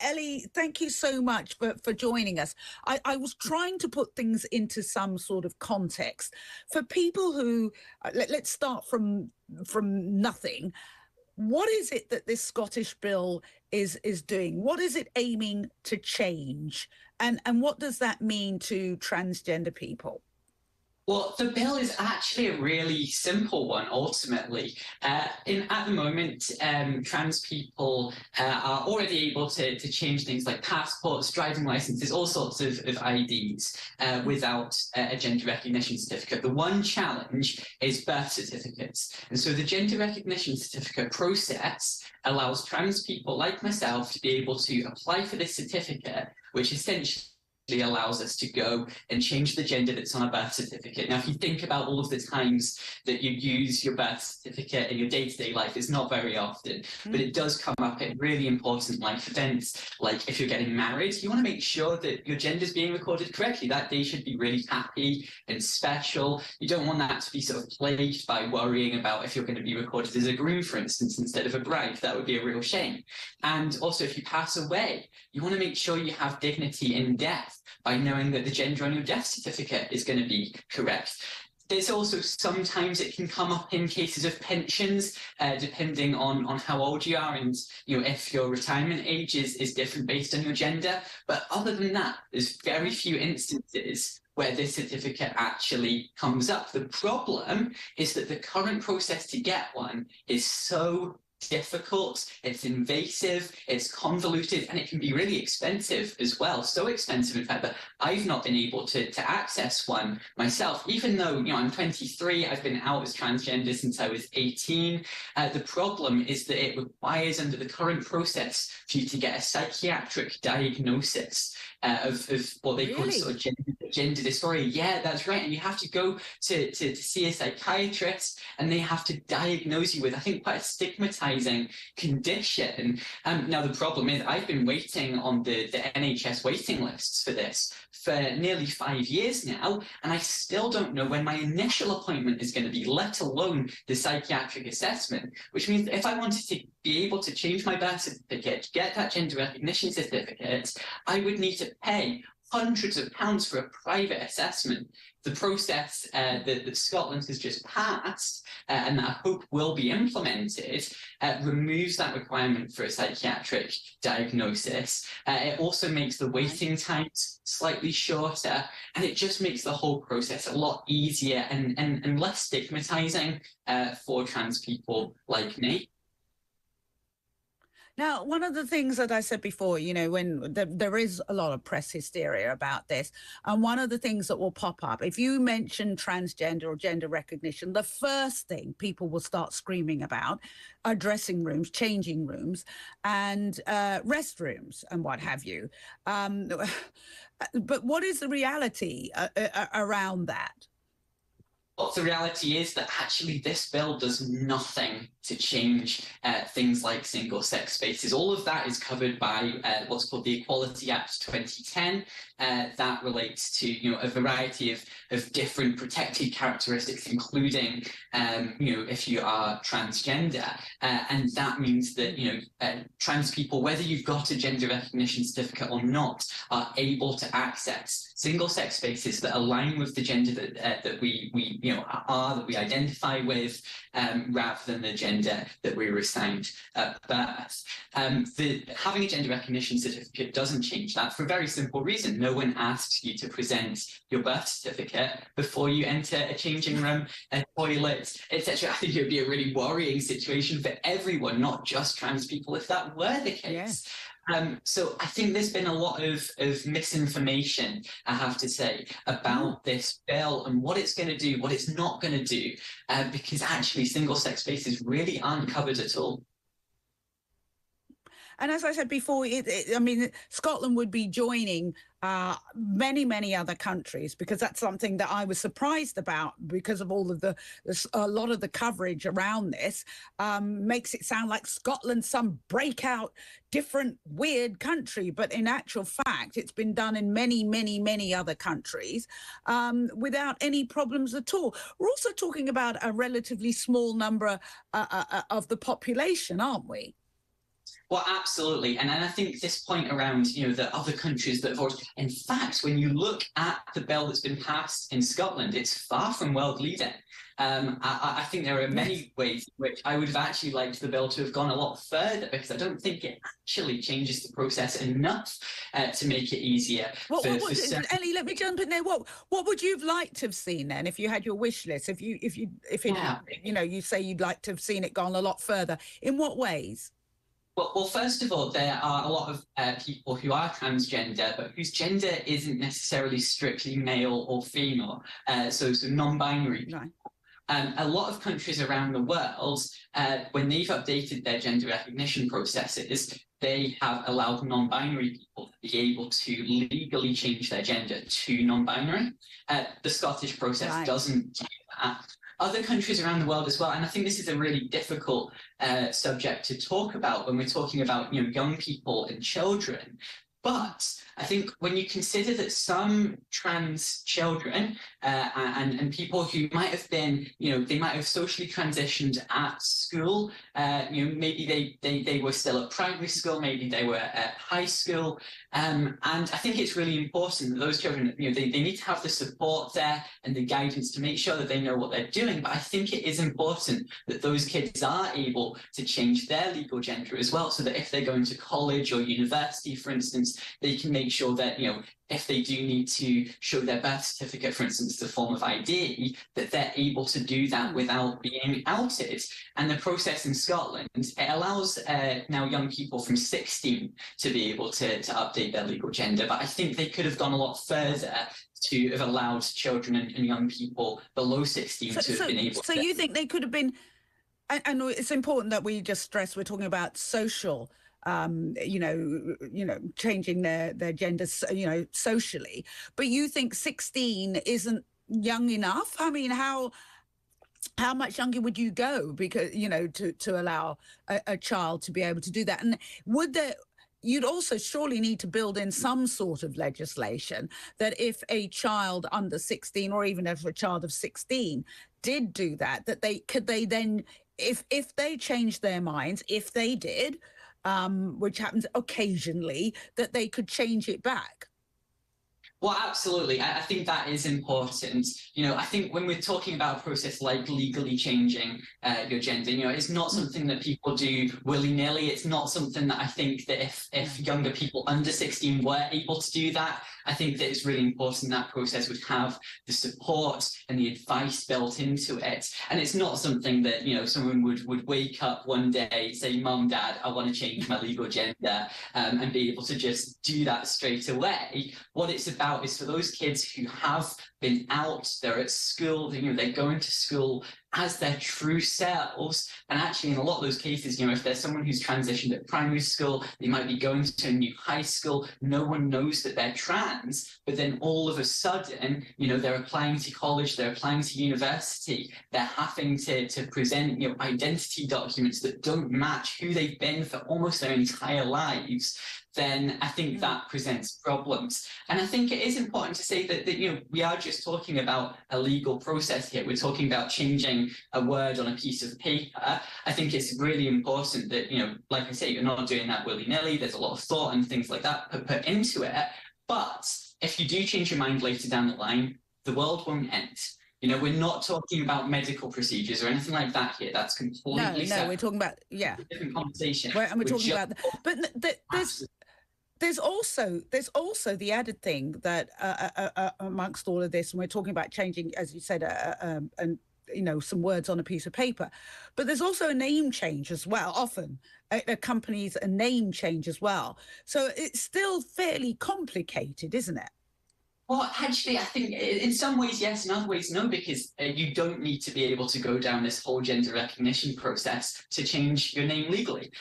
Ellie, thank you so much for joining us. I was trying to put things into some sort of context for people who, let's start from nothing. What is it that this Scottish bill is doing? What is it aiming to change? And what does that mean to transgender people? Well, the bill is actually a really simple one, ultimately. At the moment, trans people are already able to change things like passports, driving licenses, all sorts of IDs without a gender recognition certificate. The one challenge is birth certificates. And so the gender recognition certificate process allows trans people like myself to be able to apply for this certificate, which essentially allows us to go and change the gender that's on a birth certificate. Now, if you think about all of the times that you use your birth certificate in your day-to-day life, it's not very often, but it does come up at really important life events. Like if you're getting married, you want to make sure that your gender is being recorded correctly. That day should be really happy and special. You don't want that to be sort of plagued by worrying about if you're going to be recorded as a groom, for instance, instead of a bride. That would be a real shame. And also, if you pass away, you want to make sure you have dignity in death by knowing that the gender on your death certificate is going to be correct. There's also sometimes it can come up in cases of pensions, depending on how old you are and if your retirement age is different based on your gender. But other than that, there's very few instances where this certificate actually comes up. The problem is that the current process to get one is so difficult, it's invasive, it's convoluted, and it can be really expensive as well. So expensive, in fact, that I've not been able to access one myself, even though I'm 23. I've been out as transgender since I was 18. The problem is that it requires, under the current process, for you to get a psychiatric diagnosis of what they call sort of gender dysphoria. Yeah, that's right. And you have to go to see a psychiatrist, and they have to diagnose you with, I think, quite a stigmatizing condition. Now, the problem is I've been waiting on the NHS waiting lists for this for nearly 5 years now, and I still don't know when my initial appointment is going to be, let alone the psychiatric assessment, which means that if I wanted to be able to change my birth certificate, get that gender recognition certificate, I would need to pay hundreds of pounds for a private assessment. The process that Scotland has just passed and that I hope will be implemented removes that requirement for a psychiatric diagnosis. It also makes the waiting times slightly shorter, and it just makes the whole process a lot easier and less stigmatizing for trans people like me. Now, one of the things that I said before, when there is a lot of press hysteria about this, and one of the things that will pop up, if you mention transgender or gender recognition, the first thing people will start screaming about are dressing rooms, changing rooms, and restrooms and what have you. But what is the reality around that? Well, the reality is that actually this bill does nothing to change things like single-sex spaces. All of that is covered by what's called the Equality Act 2010. That relates to a variety of different protected characteristics, including if you are transgender, and that means that trans people, whether you've got a gender recognition certificate or not, are able to access single-sex spaces that align with the gender that we identify with, rather than the gender that we were assigned at birth. Having a gender recognition certificate doesn't change that for a very simple reason. No one asks you to present your birth certificate before you enter a changing room, a toilet, etc. I think it would be a really worrying situation for everyone, not just trans people, if that were the case. Yeah. So I think there's been a lot of misinformation, I have to say, about this bill and what it's going to do, what it's not going to do, because actually single-sex spaces really aren't covered at all. And as I said before, Scotland would be joining many, many other countries, because that's something that I was surprised about, because of all of a lot of the coverage around this makes it sound like Scotland's some breakout, different, weird country. But in actual fact, it's been done in many, many, many other countries without any problems at all. We're also talking about a relatively small number of the population, aren't we? Well, absolutely. And I think this point around, the other countries that have already, in fact, when you look at the bill that's been passed in Scotland, it's far from world leading. I think there are many ways in which I would have actually liked the bill to have gone a lot further, because I don't think it actually changes the process enough to make it easier. Ellie, let me jump in there. What would you have liked to have seen then, if you had your wish list? You say you'd like to have seen it gone a lot further. In what ways? Well, first of all, there are a lot of people who are transgender, but whose gender isn't necessarily strictly male or female, so non-binary. Right. A lot of countries around the world, when they've updated their gender recognition processes, they have allowed non-binary people to be able to legally change their gender to non-binary. The Scottish process doesn't do that. Other countries around the world as well, and I think this is a really difficult subject to talk about when we're talking about young people and children. But I think when you consider that some trans children and people who might have been, they might have socially transitioned at school, maybe they were still at primary school, maybe they were at high school. And I think it's really important that those children, they need to have the support there and the guidance to make sure that they know what they're doing. But I think it is important that those kids are able to change their legal gender as well, so that if they're going to college or university, for instance, they can make sure that, if they do need to show their birth certificate, for instance, as a form of ID, that they're able to do that without being outed. And the process in Scotland, it allows now young people from 16 to be able to update their legal gender. But I think they could have gone a lot further to have allowed children and young people below 16 to have been able to... So you think they could have been... And it's important that we just stress we're talking about social... changing their gender, socially. But you think 16 isn't young enough? I mean, how much younger would you go? Because, to allow a child to be able to do that. And you'd also surely need to build in some sort of legislation that if a child under 16, or even if a child of 16 did do that, could they then, if they changed their minds, if they did, which happens occasionally, that they could change it back. Well, absolutely. I think that is important. I think when we're talking about a process like legally changing your gender, it's not something that people do willy-nilly. It's not something that I think that if younger people under 16 were able to do that, I think that it's really important that process would have the support and the advice built into it. And it's not something that, someone would wake up one day, say, Mum, Dad, I want to change my legal gender, and be able to just do that straight away. What it's about is for those kids who have been out, they're at school, they're going to school as their true selves. And actually, in a lot of those cases, if there's someone who's transitioned at primary school, they might be going to a new high school, no one knows that they're trans, but then all of a sudden, they're applying to college, they're applying to university, they're having to present, identity documents that don't match who they've been for almost their entire lives. Then I think that presents problems. And I think it is important to say that we are just talking about a legal process here. We're talking about changing a word on a piece of paper. I think it's really important that, like I say, you're not doing that willy-nilly. There's a lot of thought and things like that put into it. But if you do change your mind later down the line, the world won't end. We're not talking about medical procedures or anything like that here. That's completely separate. No, we're talking about, different conversation. And we're talking about, there's also the added thing that amongst all of this, and we're talking about changing, as you said, some words on a piece of paper, but there's also a name change as well. Often accompanies a name change as well. So it's still fairly complicated, isn't it? Well, actually, I think in some ways, yes, in other ways, no, because you don't need to be able to go down this whole gender recognition process to change your name legally.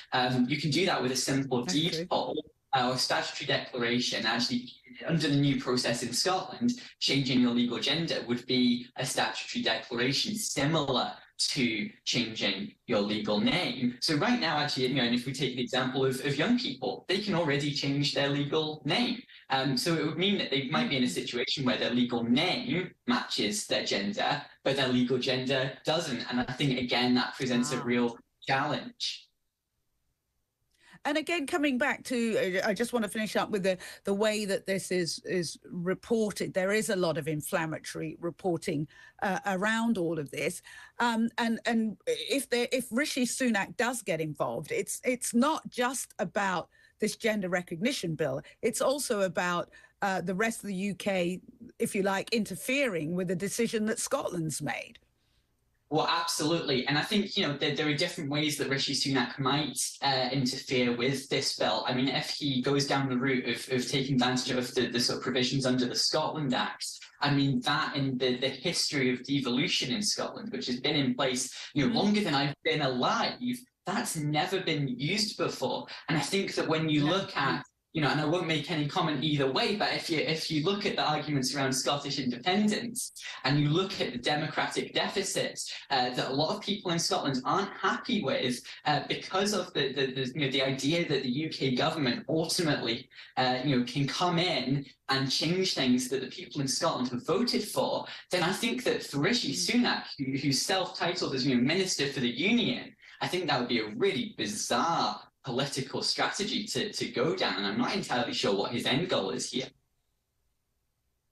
You can do that with a simple deed poll or statutory declaration. Actually, under the new process in Scotland, changing your legal gender would be a statutory declaration similar to changing your legal name. So right now, actually, and if we take the example of young people, they can already change their legal name. So it would mean that they might be in a situation where their legal name matches their gender, but their legal gender doesn't. And I think, again, that presents a real challenge. And again, coming back to, I just want to finish up with the way that this is reported. There is a lot of inflammatory reporting around all of this, and if Rishi Sunak does get involved, it's not just about this gender recognition bill. It's also about the rest of the UK, if you like, interfering with the decision that Scotland's made. Well, absolutely. And I think, there are different ways that Rishi Sunak might interfere with this bill. I mean, if he goes down the route of taking advantage of the sort of provisions under the Scotland Act, I mean, that in the history of devolution in Scotland, which has been in place, longer than I've been alive, that's never been used before. And I think that when you look at, and I won't make any comment either way, but if you look at the arguments around Scottish independence and you look at the democratic deficits that a lot of people in Scotland aren't happy with because of the idea that the UK government ultimately can come in and change things that the people in Scotland have voted for, then I think that for Rishi Sunak, who's self-titled as Minister for the Union, I think that would be a really bizarre political strategy to go down, and I'm not entirely sure what his end goal is here.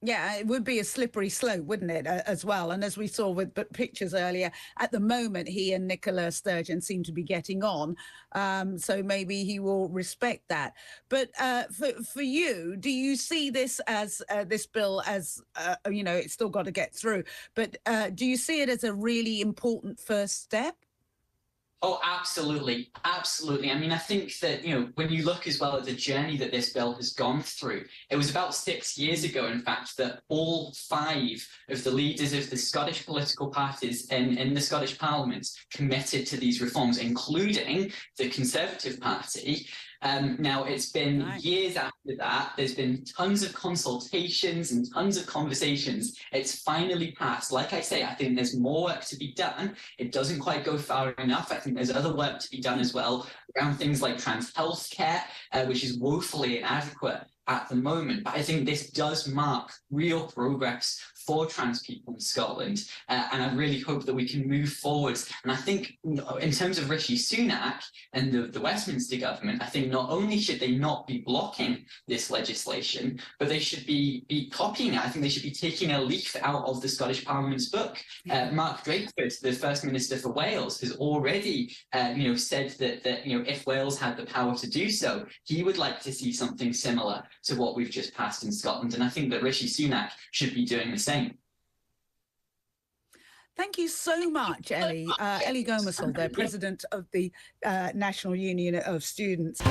Yeah, it would be a slippery slope, wouldn't it, as well? And as we saw with pictures earlier, at the moment, he and Nicola Sturgeon seem to be getting on. So maybe he will respect that. But for you, do you see this as this bill as, it's still got to get through, but do you see it as a really important first step? Oh, absolutely. Absolutely. I mean, I think that, when you look as well at the journey that this bill has gone through, it was about 6 years ago, in fact, that all 5 of the leaders of the Scottish political parties in the Scottish Parliament committed to these reforms, including the Conservative Party. Now, it's been years after that. There's been tons of consultations and tons of conversations. It's finally passed. Like I say, I think there's more work to be done. It doesn't quite go far enough. I think there's other work to be done as well around things like trans healthcare, which is woefully inadequate at the moment. But I think this does mark real progress for trans people in Scotland, and I really hope that we can move forwards. And I think, in terms of Rishi Sunak and the Westminster government, I think not only should they not be blocking this legislation, but they should be copying it. I think they should be taking a leaf out of the Scottish Parliament's book. Mark Drakeford, the First Minister for Wales, has already said that if Wales had the power to do so, he would like to see something similar to what we've just passed in Scotland. And I think that Rishi Sunak should be doing the same. Thank you so much, Ellie. Ellie Gomersall, the President of the National Union of Students.